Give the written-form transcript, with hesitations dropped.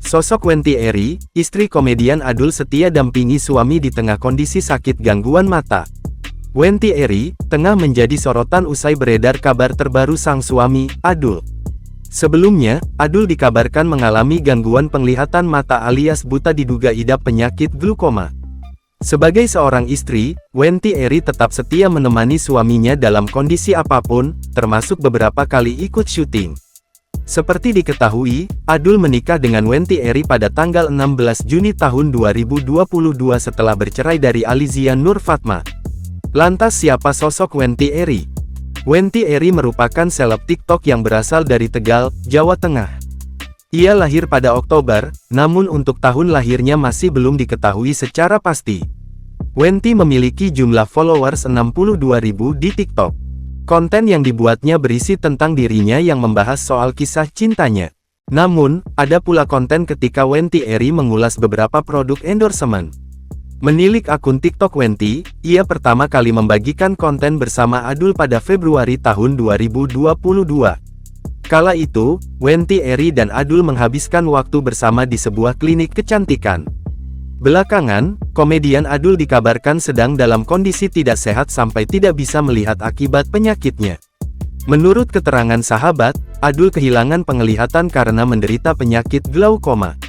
Sosok Wenti Eri, istri komedian Adul setia dampingi suami di tengah kondisi sakit gangguan mata. Wenti Eri, tengah menjadi sorotan usai beredar kabar terbaru sang suami, Adul. Sebelumnya, Adul dikabarkan mengalami gangguan penglihatan mata alias buta diduga idap penyakit glaukoma. Sebagai seorang istri, Wenti Eri tetap setia menemani suaminya dalam kondisi apapun, termasuk beberapa kali ikut syuting. Seperti diketahui, Adul menikah dengan Wenti Eri pada tanggal 16 Juni tahun 2022 setelah bercerai dari Alizia Nur Fatma. Lantas siapa sosok Wenti Eri? Wenti Eri merupakan seleb TikTok yang berasal dari Tegal, Jawa Tengah. Ia lahir pada Oktober, namun untuk tahun lahirnya masih belum diketahui secara pasti. Wenti memiliki jumlah followers 62.000 di TikTok. Konten yang dibuatnya berisi tentang dirinya yang membahas soal kisah cintanya. Namun, ada pula konten ketika Wenti Eri mengulas beberapa produk endorsement. Menilik akun TikTok Wenti, ia pertama kali membagikan konten bersama Adul pada Februari tahun 2022. Kala itu, Wenti Eri dan Adul menghabiskan waktu bersama di sebuah klinik kecantikan. Belakangan, komedian Adul dikabarkan sedang dalam kondisi tidak sehat sampai tidak bisa melihat akibat penyakitnya. Menurut keterangan sahabat, Adul kehilangan penglihatan karena menderita penyakit glaukoma.